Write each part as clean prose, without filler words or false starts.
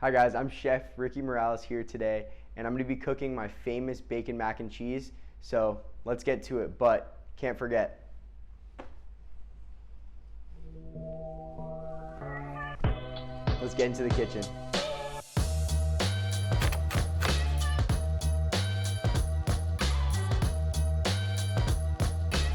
Hi guys, I'm Chef Ricky Morales here today, and I'm going to be cooking my famous bacon mac and cheese. So let's get to it, but can't forget. Let's get into the kitchen.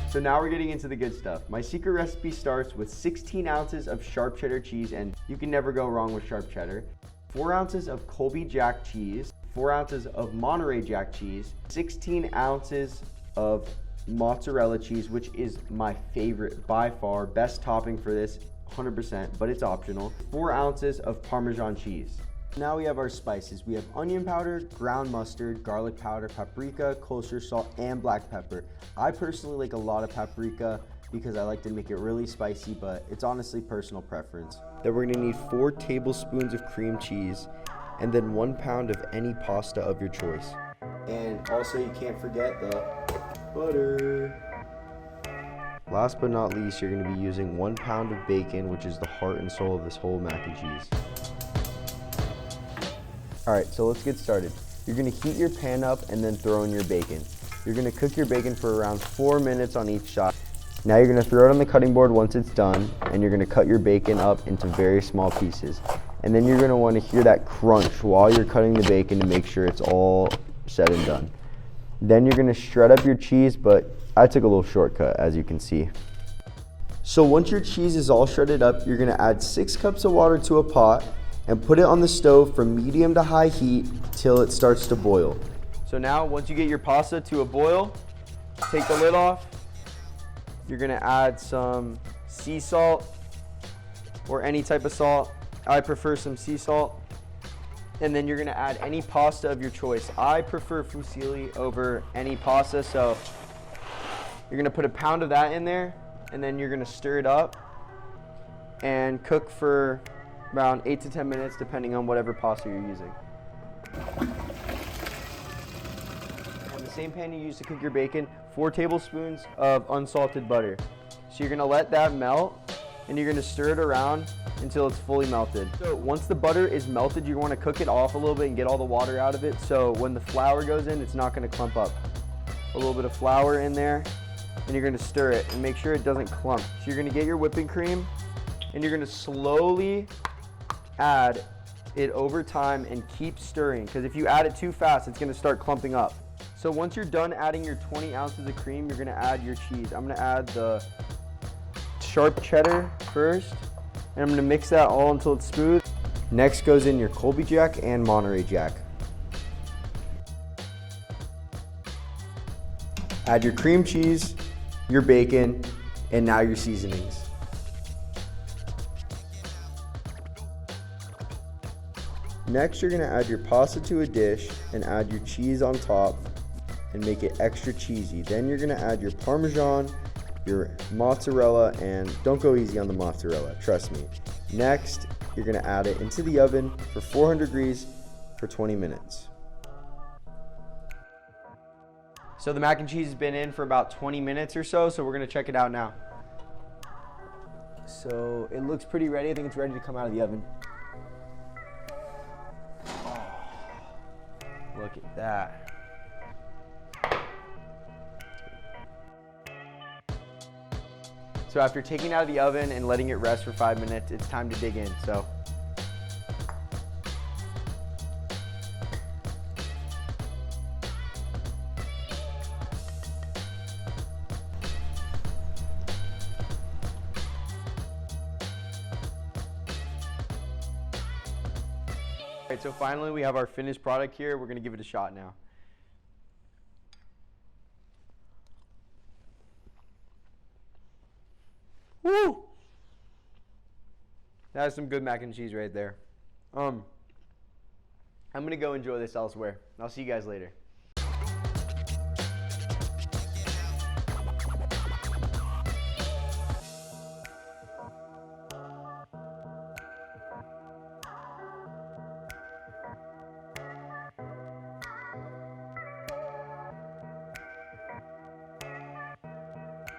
So now we're getting into the good stuff. My secret recipe starts with 16 ounces of sharp cheddar cheese, and you can never go wrong with sharp cheddar. 4 ounces of Colby Jack cheese, 4 ounces of Monterey Jack cheese, 16 ounces of mozzarella cheese, which is my favorite by far, best topping for this, 100%, but it's optional. 4 ounces of Parmesan cheese. Now we have our spices. We have onion powder, ground mustard, garlic powder, paprika, kosher salt, and black pepper. I personally like a lot of paprika because I like to make it really spicy, but it's honestly personal preference. Then we're gonna need 4 tablespoons of cream cheese, and then 1 pound of any pasta of your choice. And also you can't forget the butter. Last but not least, you're gonna be using 1 pound of bacon, which is the heart and soul of this whole mac and cheese. All right, so let's get started. You're gonna heat your pan up and then throw in your bacon. You're gonna cook your bacon for around 4 minutes on each side. Now you're gonna throw it on the cutting board once it's done, and you're gonna cut your bacon up into very small pieces. And then you're gonna wanna hear that crunch while you're cutting the bacon to make sure it's all said and done. Then you're gonna shred up your cheese, but I took a little shortcut, as you can see. So once your cheese is all shredded up, you're gonna add 6 cups of water to a pot and put it on the stove from medium to high heat till it starts to boil. So now, once you get your pasta to a boil, take the lid off. You're gonna add some sea salt or any type of salt. I prefer some sea salt. And then you're gonna add any pasta of your choice. I prefer fusilli over any pasta, so you're gonna put a pound of that in there, and then you're gonna stir it up and cook for around 8 to 10 minutes, depending on whatever pasta you're using. On the same pan you use to cook your bacon, 4 tablespoons of unsalted butter. So you're gonna let that melt, and you're gonna stir it around until it's fully melted. So once the butter is melted, you wanna cook it off a little bit and get all the water out of it, so when the flour goes in, it's not gonna clump up. A little bit of flour in there, and you're gonna stir it and make sure it doesn't clump. So you're gonna get your whipping cream, and you're gonna slowly add it over time and keep stirring, because if you add it too fast, it's gonna start clumping up. So once you're done adding your 20 ounces of cream, you're gonna add your cheese. I'm gonna add the sharp cheddar first, and I'm gonna mix that all until it's smooth. Next goes in your Colby Jack and Monterey Jack. Add your cream cheese, your bacon, and now your seasonings. Next, you're gonna add your pasta to a dish and add your cheese on top and make it extra cheesy. Then you're gonna add your Parmesan, your mozzarella, and don't go easy on the mozzarella, trust me. Next, you're gonna add it into the oven for 400 degrees for 20 minutes. So the mac and cheese has been in for about 20 minutes or so we're gonna check it out now. So it looks pretty ready. I think it's ready to come out of the oven. Look at that. So after taking it out of the oven and letting it rest for 5 minutes, it's time to dig in. So Alright, so finally we have our finished product here. We're gonna give it a shot now. Woo! That's some good mac and cheese right there. I'm gonna go enjoy this elsewhere. I'll see you guys later.